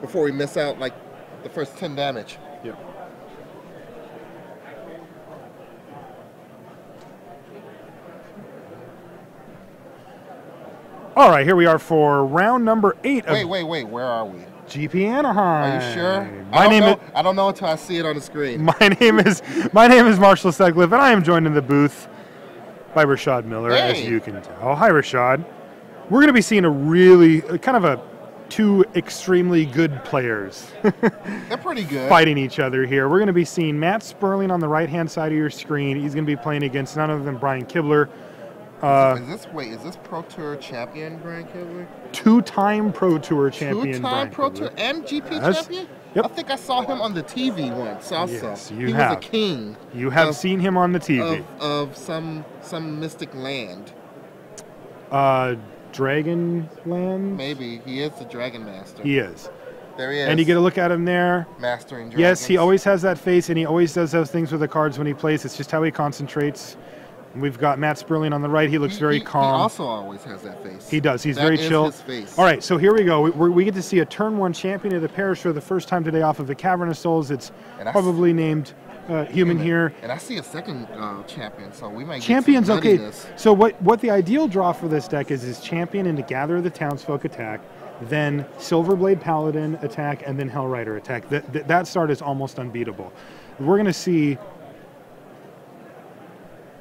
before we miss out like the first 10 damage. Yeah. All right, here we are for round number 8 of Wait, where are we? GP Anaheim. Are you sure? I don't know until I see it on the screen. My name is Marshall Sutcliffe, and I am joined in the booth by Rashad Miller, as you can tell. Hi, Rashad. We're going to be seeing a really kind of a two extremely good players. They're pretty good. Fighting each other here. We're going to be seeing Matt Sperling on the right-hand side of your screen. He's going to be playing against none other than Brian Kibler. Is this Pro Tour champion Brian Kibler? Two-time Pro Tour champion. Two-time Pro Tour and GP champion? Yep. I think I saw him on the TV once also. Yes, he was a king. You have seen him on the TV. Of some mystic land. Dragonland? Maybe. He is the Dragon Master. He is. There he is. And you get a look at him there. Mastering dragons. Yes, he always has that face, and he always does those things with the cards when he plays. It's just how he concentrates. We've got Matt Sperling on the right. He looks very calm. He also always has that face. He does. He's very chill. His face. All right, so here we go. We get to see a turn 1 champion of the parish for the first time today off of the Cavern of Souls. It's probably named Human here. And I see a second champion, so we might Champion's get okay. So what the ideal draw for this deck is champion into Gather of the Townsfolk attack, then Silverblade Paladin attack, and then Hellrider attack. That start is almost unbeatable. We're going to see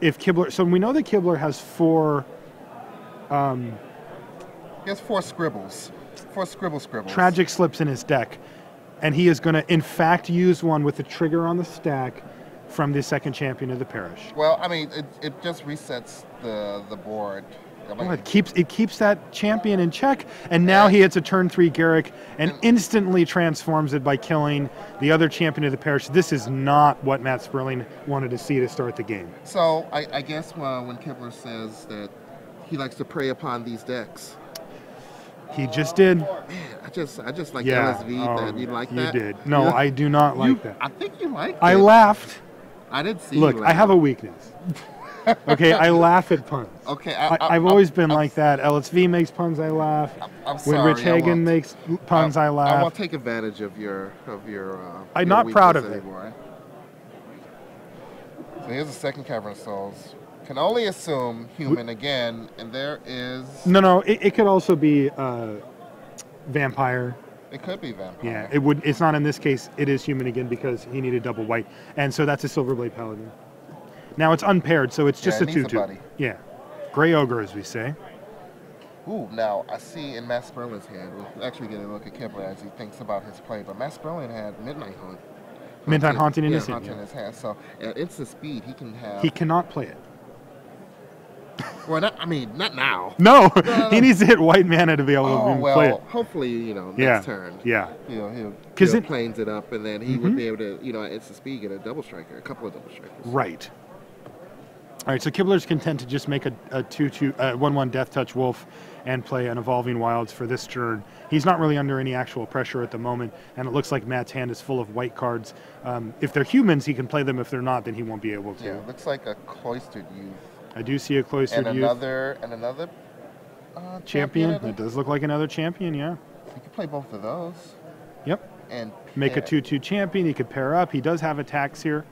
if Kibler. So we know that Kibler has 4. He has 4 scribbles. 4 scribbles. Tragic slips in his deck. And he is going to, in fact, use one with the trigger on the stack from the second champion of the parish. Well, I mean, it just resets the board. I mean, it keeps that champion in check, and now he hits a turn 3 Garrick and instantly transforms it by killing the other champion of the parish. This is not what Matt Sperling wanted to see to start the game. So I guess when Kibler says that he likes to prey upon these decks. He just did. Man, I just like LSV. That you like that? You did. No, I do not like that. I think you liked it. I laughed. I didn't see. Look, I have a weakness. Okay, I laugh at puns. Okay, I've always been like that. LSV makes puns, I laugh. I'm sorry. When Rich Hagan makes puns, I laugh. I won't take advantage of your. I'm not proud of it. Anymore. So here's the second Cavern of Souls. Can only assume human again, and there is... No, it could also be vampire. It could be vampire. Yeah, it's not in this case. It is human again because he needed double white, and so that's a Silverblade Paladin. Now it's unpaired, so it's just a 2/2. Yeah, Gray Ogre, as we say. Ooh, now I see in Matt Sperling's hand. We'll actually get a look at Kibler as he thinks about his play, but Matt Sperling had Midnight Hunt. Midnight Haunting in his hand. Haunting in his hand. So at instant speed, he can have. He cannot play it. Well, not now. No, he needs to hit white mana to be able to play it. Hopefully, next turn. Yeah. He'll planes it up, and then he would be able to, at instant speed, get a double striker, a couple of double strikers. Right. All right, so Kibler's content to just make a 1/1 Death Touch Wolf and play an Evolving Wilds for this turn. He's not really under any actual pressure at the moment, and it looks like Matt's hand is full of white cards. If they're humans, he can play them. If they're not, then he won't be able to. Yeah, it looks like a Cloistered Youth. I do see a Cloistered Youth. And another champion. It does look like another champion, yeah. He could play both of those. Yep. And make a 2/2 champion. He could pair up. He does have attacks here.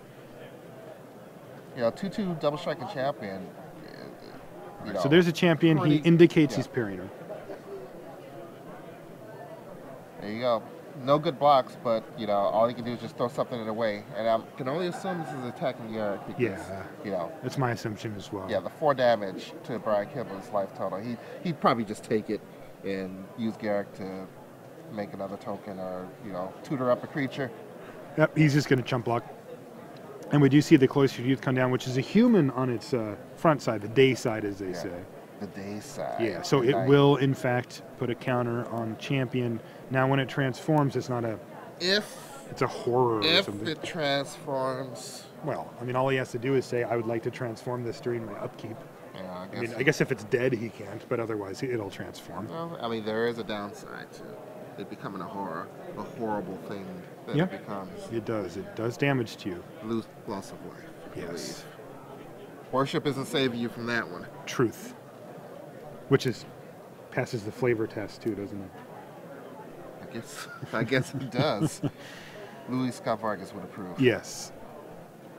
2/2 double striking champion. So there's a champion. He indicates he's pairing her. There you go. No good blocks, but all he can do is just throw something in the way. And I can only assume this is attacking Garrick because that's my assumption as well. Yeah, the 4 damage to Brian Kibler's life total. He'd probably just take it and use Garrick to make another token or tutor up a creature. Yep, he's just going to chump block. And we do see the Cloistered Youth come down, which is a human on its front side, the day side, as they say. The day side. Yeah, so it will, in fact, put a counter on champion. Now, when it transforms, it's not a... It's a horror or something. If it transforms... Well, I mean, all he has to do is say, I would like to transform this during my upkeep. Yeah, I guess if it's dead, he can't, but otherwise, it'll transform. Well, I mean, there is a downside to it becoming a horrible thing that it becomes. It does. It does damage to you. Loss of life. Yes. Worship isn't saving you from that one. Truth. Which passes the flavor test, too, doesn't it? I I guess he does. Louis Scott Vargas would approve. Yes.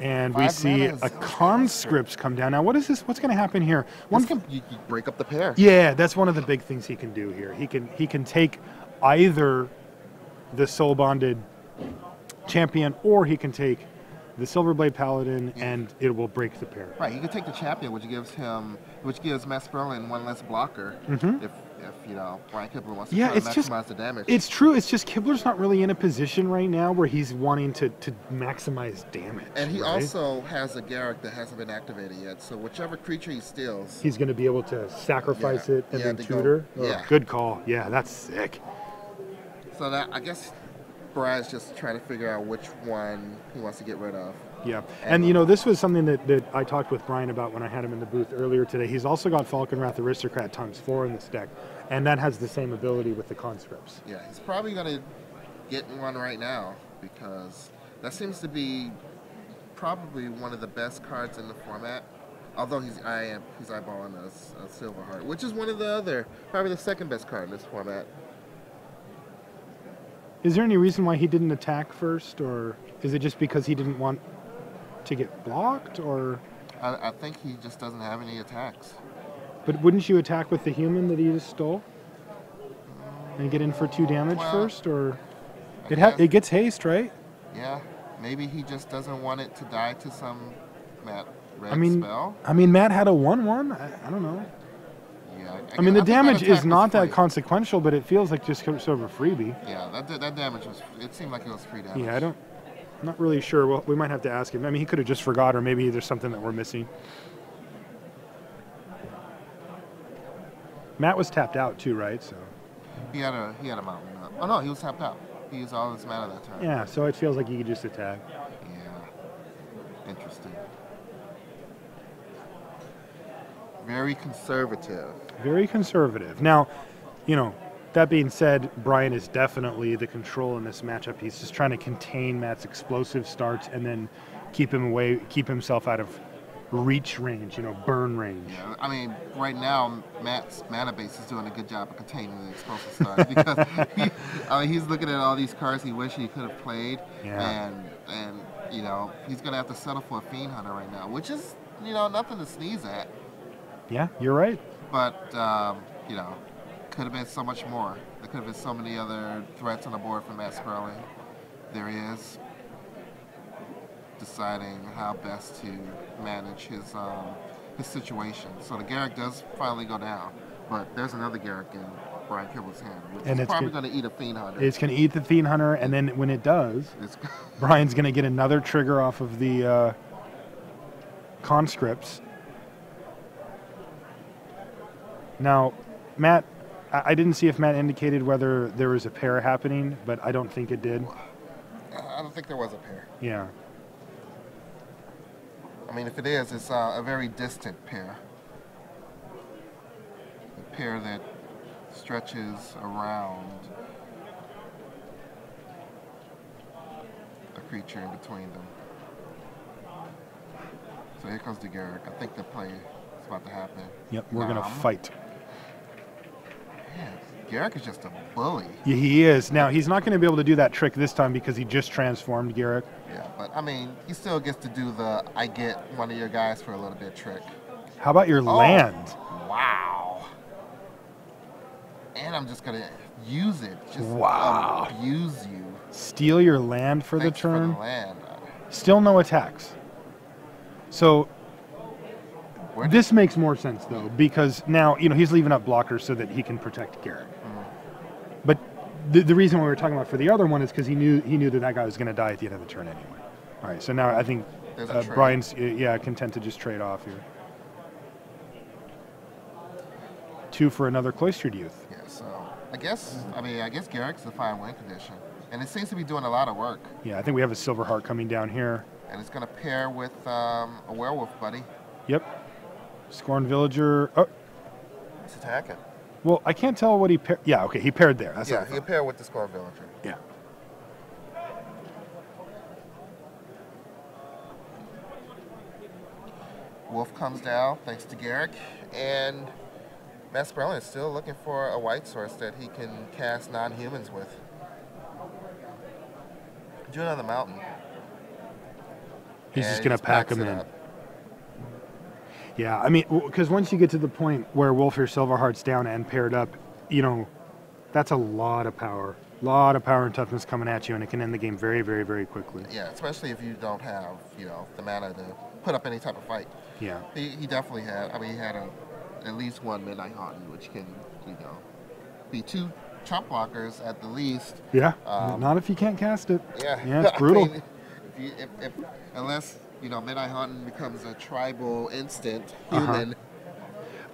And we 5 see mana a Zilver conscripts come down. Now, what is this? What's going to happen here? You break up the pair. Yeah, that's one of the big things he can do here. He can take either the soul bonded champion, or he can take the Silverblade Paladin, and it will break the pair. Right, he can take the champion, which gives Matt Sperling one less blocker. If Brian Kibler wants to try to maximize the damage. It's true. It's just Kibler's not really in a position right now where he's wanting to maximize damage. And he also has a Garrick that hasn't been activated yet. So whichever creature he steals, he's going to be able to sacrifice it and then tutor. Yeah, good call. Yeah, that's sick. So that, I guess Brian's just trying to figure out which one he wants to get rid of. Yeah, and this was something that I talked with Brian about when I had him in the booth earlier today. He's also got Falcon Wrath Aristocrat ×4 in this deck, and that has the same ability with the conscripts. Yeah, he's probably going to get one right now, because that seems to be probably one of the best cards in the format. Although he's eyeballing a Silverheart, which is probably the second best card in this format. Is there any reason why he didn't attack first, or is it just because he didn't want to get blocked, or? I think he just doesn't have any attacks. But wouldn't you attack with the human that he just stole? And get in for 2 damage first, or? It gets haste, right? Yeah, maybe he just doesn't want it to die to some red spell. I mean, Matt had a 1/1. I don't know. Yeah, I mean, the damage is not that consequential, but it feels like just sort of a freebie. Yeah, that damage it seemed like it was free damage. Yeah, I'm not really sure. Well, we might have to ask him. I mean, he could have just forgot, or maybe there's something that we're missing. Matt was tapped out too, right? So he had a mountain up. Oh no, he was tapped out. He used all his mana that turn. Yeah, so it feels like he could just attack. Yeah, interesting. Very conservative. Very conservative. Now, that being said, Brian is definitely the control in this matchup. He's just trying to contain Matt's explosive starts and then keep himself out of reach range, burn range. Yeah, I mean, right now, Matt's mana base is doing a good job of containing the explosive starts, because he's looking at all these cards he wished he could have played, and he's going to have to settle for a Fiend Hunter right now, which is, nothing to sneeze at. Yeah, you're right. But, could have been so much more. There could have been so many other threats on the board for Matt Sperling. There he is, deciding how best to manage his situation. So the Garrick does finally go down, but there's another Garrick in Brian Kibler's hand, which is probably going to eat a Fiend Hunter. It's going to eat the Fiend Hunter, and then when it does, Brian's going to get another trigger off of the conscripts. Now, Matt, I didn't see if Matt indicated whether there was a pair happening, but I don't think it did. I don't think there was a pair. Yeah. I mean, if it is, it's a very distant pair. A pair that stretches around a creature in between them. So here comes the Garrick. I think the play is about to happen. Yep, we're going to fight. Man, Garrick is just a bully. Yeah, he is. Now, he's not going to be able to do that trick this time because he just transformed Garrick. Yeah, but I mean, he still gets to do the I get one of your guys for a little bit trick. How about your land? Wow. And I'm just going to use it. Just abuse you. Steal your land for the turn? For the land. Still no attacks. So this makes more sense, though, because now, he's leaving up blockers so that he can protect Garrick. But the reason we were talking about for the other one is because he knew that guy was going to die at the end of the turn anyway. All right, so now I think Brian's content to just trade off here. 2 for another Cloistered Youth. Yeah, so I guess Garrick's a fine win condition, and it seems to be doing a lot of work. Yeah, I think we have a Silverheart coming down here. And it's going to pair with a Werewolf buddy. Yep. Scorn Villager. Oh. He's attacking. Well, I can't tell what he paired. Yeah, okay, he paired there. That's he paired with the Scorn Villager. Yeah. Wolf comes down, thanks to Garrick, and Matt Sperling is still looking for a white source that he can cast non-humans with. Do another mountain. He's just going to pack them in. Yeah, I mean, because once you get to the point where Wolfir Silverheart's down and paired up, you know, that's a lot of power. A lot of power and toughness coming at you, and it can end the game very, very, very quickly. Yeah, especially if you don't have, you know, the mana to put up any type of fight. Yeah. He definitely had, I mean, he had at least one Midnight Haunting, which can, you know, be 2 chump blockers at the least. Yeah, not if you can't cast it. Yeah. Yeah, it's brutal. I mean, unless, you know, Midnight Haunting becomes a tribal instant human.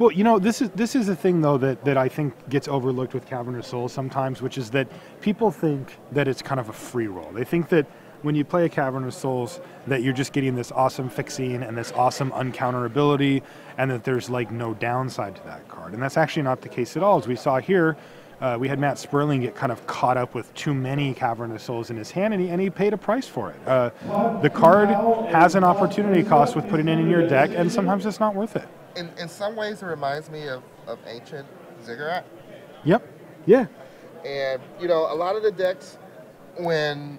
Well, you know, this is a thing, though, that I think gets overlooked with Cavernous Souls sometimes, which is that people think that it's kind of a free roll. They think that when you play a Cavernous Souls that you're just getting this awesome fixing and this awesome uncounterability, and that there's, like, no downside to that card. And that's actually not the case at all. As we saw here, we had Matt Sperling get kind of caught up with too many Cavernous Souls in his hand, and he paid a price for it. The card has an opportunity cost with putting it in your deck, and sometimes it's not worth it. In some ways, it reminds me of Ancient Ziggurat. Yep. Yeah. And, you know, a lot of the decks, when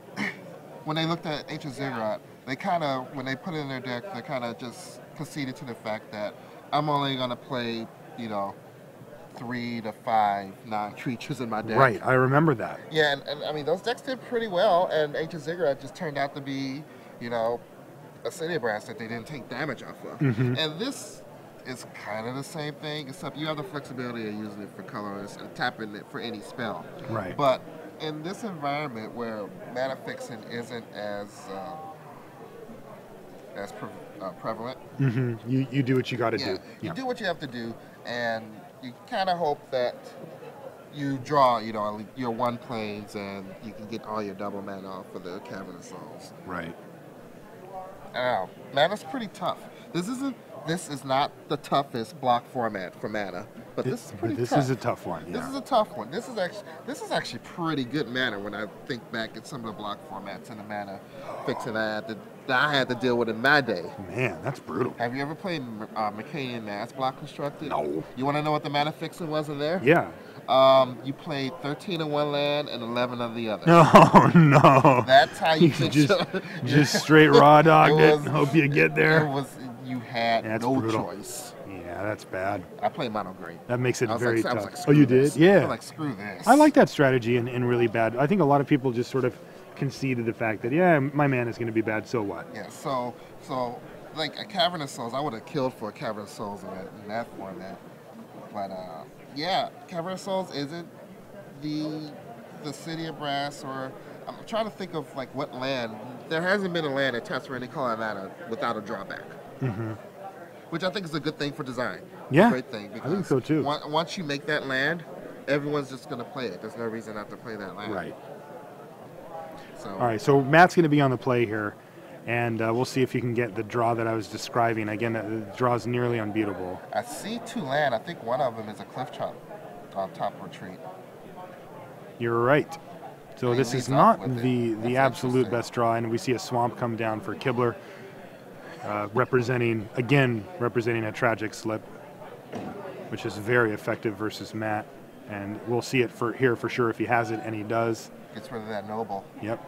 they looked at Ancient Ziggurat, they kind of, when they put it in their deck, they kind of just conceded to the fact that I'm only going to play, you know, 3 to 5 non-creatures in my deck. Right, I remember that. Yeah, and I mean, those decks did pretty well, and Ancient Ziggurat just turned out to be, you know, a City Brass that they didn't take damage off of. And this is kind of the same thing, except you have the flexibility of using it for colorless and tapping it for any spell. Right. But in this environment where mana fixing isn't as prevalent, you do what you got to do. You do what you have to do, and you kind of hope that you draw, you know, your 1 planes, and you can get all your double mana off for the Cavernous Souls. Right. Mana's pretty tough. This is not the toughest block format for mana, but this is pretty tough. This is a tough one. Yeah. This is a tough one. This is actually pretty good mana when I think back at some of the block formats and the mana fixing that I had to deal with in my day. Man, that's brutal. Have you ever played Mechanian Mass Block Constructed? No. You want to know what the mana fixing was in there? Yeah. You played 13 of one land and 11 of the other. Oh no. That's how you just straight raw dogged it. Hope you get there. You had no choice. Yeah, that's bad. I played mono green. That makes it very tough. Like, oh, you did? Yeah. I was like, screw this. I like that strategy in really bad. I think a lot of people just sort of conceded the fact that, yeah, my mana is going to be bad, so what? Yeah, so like a Cavernous Souls, I would have killed for a Cavernous Souls in that format. But yeah, Cavernous Souls isn't the City of Brass, or I'm trying to think of like what land. There hasn't been a land that taps for any color mana without a drawback. Which I think is a good thing for design. Yeah, great thing, because I think so too. Once you make that land, everyone's just going to play it. There's no reason not to play that land. Right. So. All right, so Matt's going to be on the play here, and we'll see if he can get the draw that I was describing. Again, the draw is nearly unbeatable. I see 2 land. I think one of them is a Cliff Chop on top retreat. You're right. So this is not the absolute best draw, and we see a swamp come down for Kibler. Representing a tragic slip, which is very effective versus Matt, and we'll see it here for sure if he has it, and he does. Gets rid of that noble. Yep.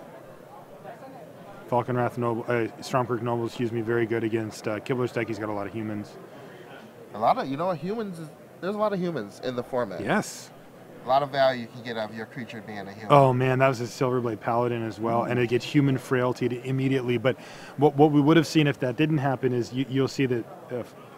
Falconwrath Noble, Stormkirk Noble, very good against Kibler's deck. He's got a lot of humans. A lot of, there's a lot of humans in the format. Yes. A lot of value you can get out of your creature being a human. Oh man, that was a Silverblade Paladin as well, and it gets human frailty immediately. But what we would have seen if that didn't happen is you'll see that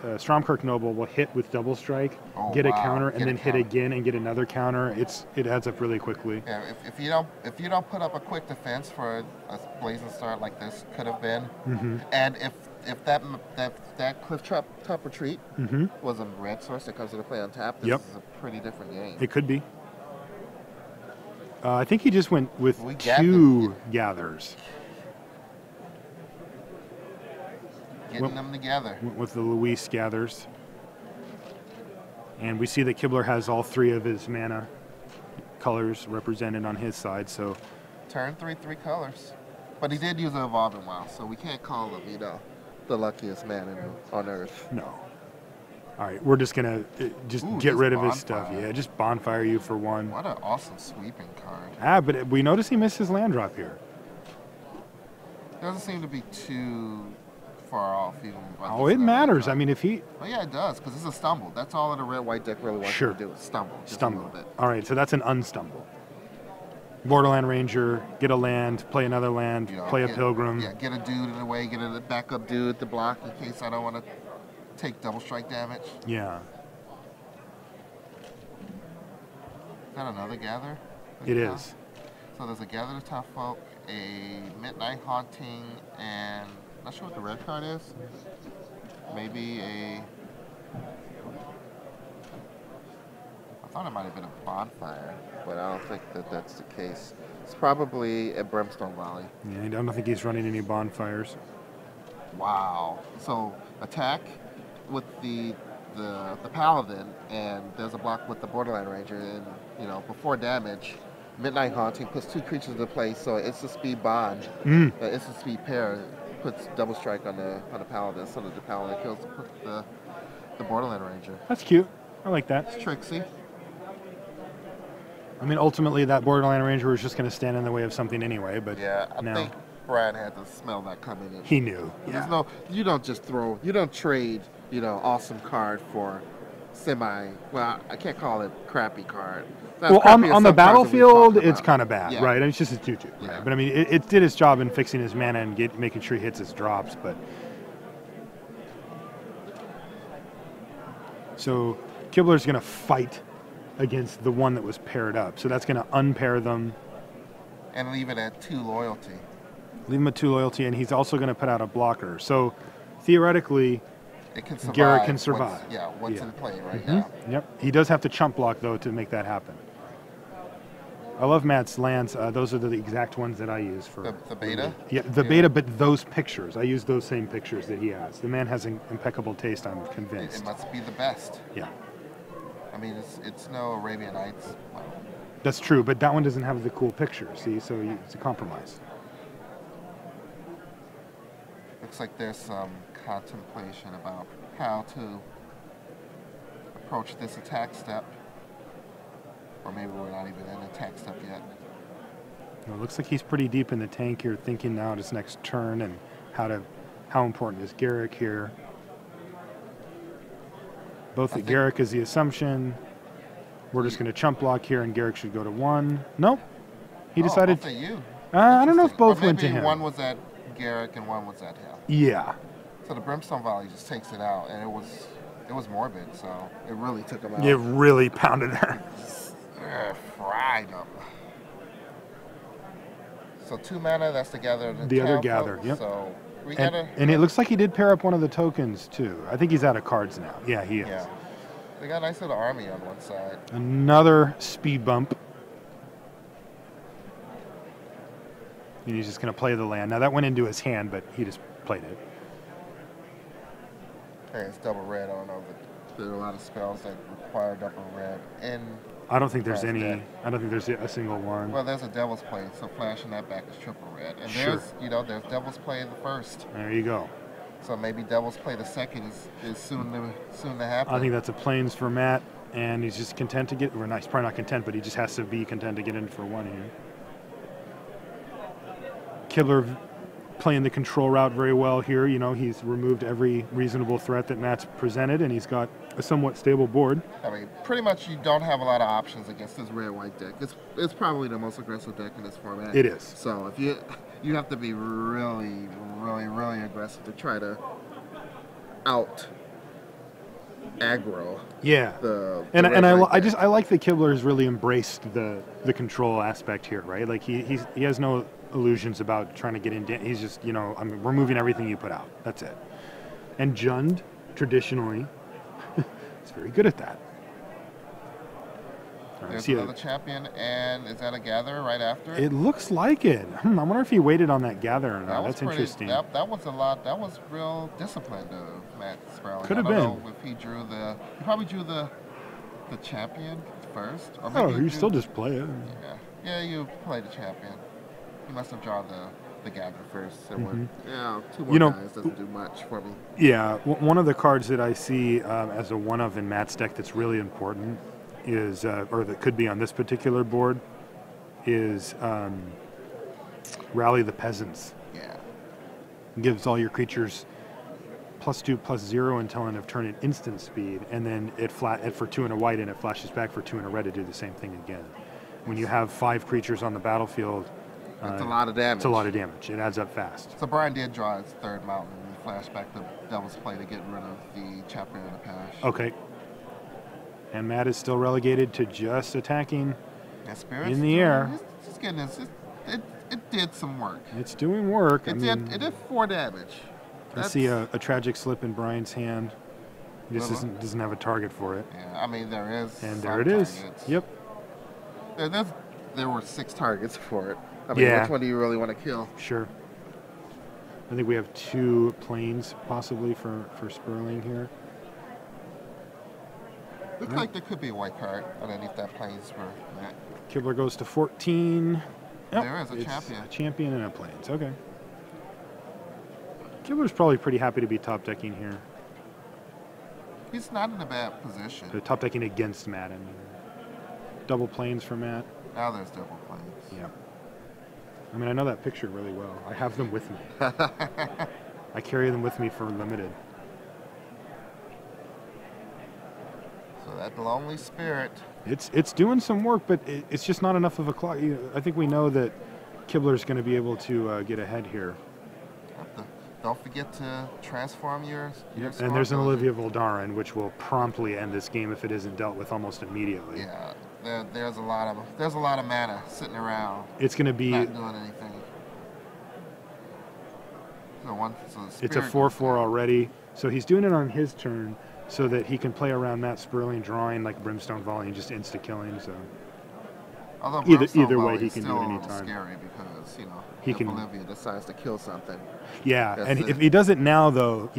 Stormkirk Noble will hit with double strike, get a counter, and then hit again and get another counter. It adds up really quickly. Yeah, if you don't put up a quick defense for a blazing start like this could have been, and if that Cliff Top retreat was a red source that comes into play on tap, this is a pretty different game. It could be. I think he just went with 2 gathers. Getting them together. With the Luis gathers. And we see that Kibler has all 3 of his mana colors represented on his side, so. Turn 3 colors. But he did use an Evolving Wild, so we can't call him, the luckiest man on Earth. No. All right, we're just going to get rid of his stuff. Yeah, just bonfire you for 1. What an awesome sweeping card. But we notice he missed his land drop here. Doesn't seem to be too far off even. Oh, it matters. I mean, if he... Oh, yeah, it does, because it's a stumble. That's all that a red-white deck really wants you to do is stumble. Just a little bit. All right, so that's an unstumble. Borderland Ranger, get a land, play another land, play a Pilgrim. Yeah, get a dude in the way, get a backup dude to block in case I don't want to take double strike damage. Yeah. Is that another Gather? It is. So there's a Gather to Tough Folk, a Midnight Haunting, and I'm not sure what the red card is. Maybe a... I thought it might have been a Bonfire, but I don't think that that's the case. It's probably a Brimstone Volley. Yeah, I don't think he's running any Bonfires. Wow. So attack with the Paladin, and there's a block with the Borderland Ranger, and before damage, Midnight Haunting puts 2 creatures into play, so it's a speed bond. It's a speed pair, puts double strike on the Paladin, so that the Paladin kills the Borderland Ranger. That's cute. I like that. It's tricksy. I mean, ultimately, that Borderland Ranger was just going to stand in the way of something anyway, but yeah, I think Brad had to smell that coming in. He knew. Yeah. You don't trade, awesome card for well, I can't call it crappy card. Well, on the battlefield, it's kind of bad, right? And it's just a 2/2, yeah. Right? But I mean, it did its job in fixing his mana and making sure he hits his drops, but... So, Kibler's going to fight against the one that was paired up. So that's going to unpair them. And leave it at 2 loyalty. Leave him at 2 loyalty, and he's also going to put out a blocker. So theoretically, Garrett can survive. Once in play right now. Yep. He does have to chump block, though, to make that happen. I love Matt's lands. Those are the exact ones that I use for... The beta? Yeah, beta, but those pictures. I use those same pictures that he has. The man has an impeccable taste, I'm convinced. It must be the best. Yeah. I mean, it's no Arabian Nights. That's true, but that one doesn't have the cool picture, see? So it's a compromise. Looks like there's some contemplation about how to approach this attack step. Or maybe we're not even in attack step yet. Well, it looks like he's pretty deep in the tank here, thinking now his next turn and how important is Garrick here. Garrick is the assumption. We're just going to chump block here, and Garrick should go to 1. Nope. He decided... Both at you. I don't know if both went to him. Maybe one was at Garrick and one was at him. Yeah. So the Brimstone Volley just takes it out, and it was morbid, so it really took him out. It really pounded her. Fried him. So 2 mana, that's the Gather. The other Gather, yep. So and it looks like he did pair up one of the tokens, too. I think he's out of cards now. Yeah, he is. Yeah. They got a nice little army on one side. Another speed bump. And he's just going to play the land. Now, that went into his hand, but he just played it. Hey, it's double red. I don't know, but there are a lot of spells that require double red. And I don't think there's any. I don't think there's a single one. Well, there's a Devil's Play, so flashing that back is triple red. And sure. there's Devil's Play the first. There you go. So maybe Devil's Play the second is soon to happen. I think that's a plains for Matt, and he's just content to get. Or no, he's probably not content, but he just has to be content to get in for 1 here. Kibler playing the control route very well here. He's removed every reasonable threat that Matt's presented, and he's got a somewhat stable board. I mean, pretty much you don't have a lot of options against this red-white deck. It's probably the most aggressive deck in this format. It is. So if you have to be really, really, really aggressive to try to out aggro. Yeah. I like that Kibler has really embraced the control aspect here, right? Like he has no illusions about trying to get in. He's just, I'm removing everything you put out. That's it. And Jund, traditionally, is very good at that. There's another champion, and is that a Gather right after it? It looks like it. I wonder if he waited on that Gather or not. That's interesting. That was a lot. That was real disciplined of Matt Sperling. Could have been. I don't know if he probably drew the champion first. Or maybe you still just play it. Yeah, you play the champion. He must have drawn the Gather first. So 2 more guys doesn't do much for me. Yeah, one of the cards that I see as a one-of in Matt's deck that's really important is, or that could be on this particular board, is Rally the Peasants. Yeah. gives all your creatures +2/+0 until end of turn at instant speed, and then it for 2 and a white, and it flashes back for 2 and a red to do the same thing again. When you have 5 creatures on the battlefield, it's a lot of damage. It's a lot of damage. It adds up fast. So Brian did draw his 3rd mountain and flash back the Devil's Play to get rid of the Champion of the Parish. Okay. And Matt is still relegated to just attacking in the air. It's just getting this. It did some work. It's doing work. It did 4 damage. I see a tragic slip in Brian's hand. He just doesn't have a target for it. Yeah, I mean there is. And there it is. Targets. Yep. There were 6 targets for it. I mean, which one do you really want to kill? Sure. I think we have 2 planes possibly for Sperling here. Looks like there could be a white card underneath that planes for Matt. Kibler goes to 14. Yep. There is a champion. A champion and a planes. Okay. Kibler's probably pretty happy to be top decking here. He's not in a bad position. Top decking against Matt. I mean, double planes for Matt. Now there's double planes. Yeah. I mean, I know that picture really well. I have them with me. I carry them with me for limited. So that lonely spirit. It's doing some work, but it's just not enough of a clock. I think we know that Kibler's going to be able to get ahead here. Don't forget to transform your and there's an Olivia Voldaren, which will promptly end this game if it isn't dealt with almost immediately. Yeah, there's a lot of mana sitting around. It's going to be not doing anything. It's a 4/4 already, so he's doing it on his turn so that he can play around Matt Sperling drawing like Brimstone Volley and just insta killing. So either way, he can do it anytime. Scary because if Olivia decides to kill something. Yeah, and if he does it now, though,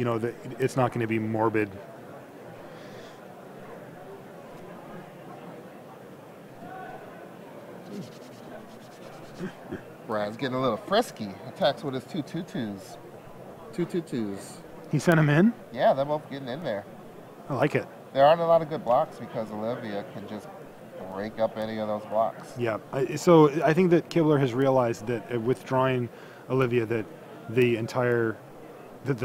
it's not going to be morbid. Brad's getting a little frisky. Attacks with his 2/2/2s. 2/2/2s. He sent him in? Yeah, they're both getting in there. I like it. There aren't a lot of good blocks because Olivia can just break up any of those blocks. Yeah, so I think that Kibler has realized that withdrawing Olivia, that the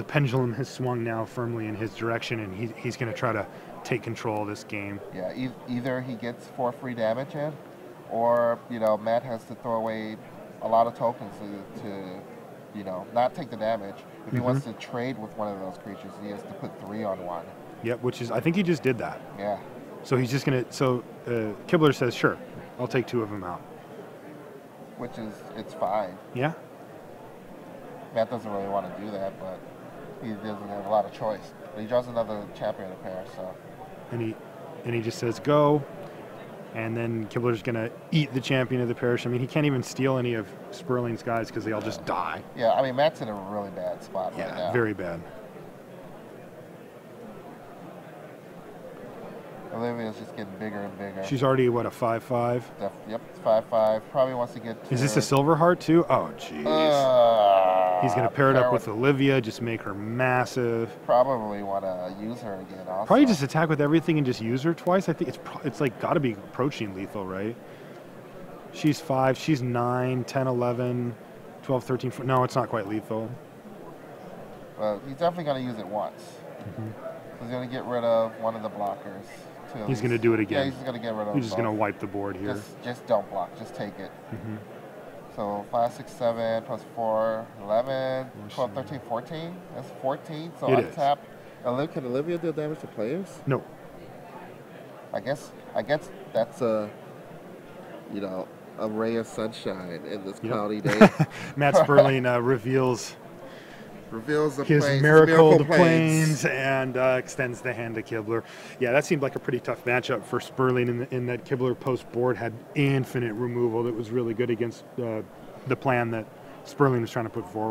pendulum has swung now firmly in his direction, and he's going to try to take control of this game. Yeah, either he gets 4 free damage in, or Matt has to throw away a lot of tokens to not take the damage. If he wants to trade with one of those creatures, he has to put 3 on 1. Yep, which is, I think he just did that. Yeah. So he's just going to, Kibler says, sure, I'll take 2 of them out. Which is, it's fine. Yeah. Matt doesn't really want to do that, but he doesn't have a lot of choice. But he draws another champion of the pair, so. And he just says, go. And then Kibler's going to eat the champion of the parish. I mean, he can't even steal any of Sperling's guys because they all just die. Yeah, I mean, Matt's in a really bad spot right now. Yeah, very bad. Olivia's just getting bigger and bigger. She's already, what, a 5/5? Yep, 5/5. Probably wants to get to... Is this a silver heart, too? Oh, jeez. He's going to pair it up with Olivia, just make her massive. Probably want to use her again also. Probably just attack with everything and just use her twice. I think it's like got to be approaching lethal, right? She's 5, she's 9, 10, 11, 12, 13, 14. No, it's not quite lethal. Well, he's definitely going to use it once. He's going to get rid of one of the blockers. He's going to do it again. Yeah, he's going to get rid of He's just going to wipe the board here. Just don't block. Just take it. So 5, 6, 7 plus 4, 11, 12, 13, 14. That's 14. So untap. Can Olivia deal damage to players? No. I guess that's a ray of sunshine in this cloudy day. Matt Sperling reveals the his planes, miracle planes and extends the hand to Kibler. Yeah, that seemed like a pretty tough matchup for Sperling in that Kibler post board had infinite removal that was really good against the plan that Sperling was trying to put forward.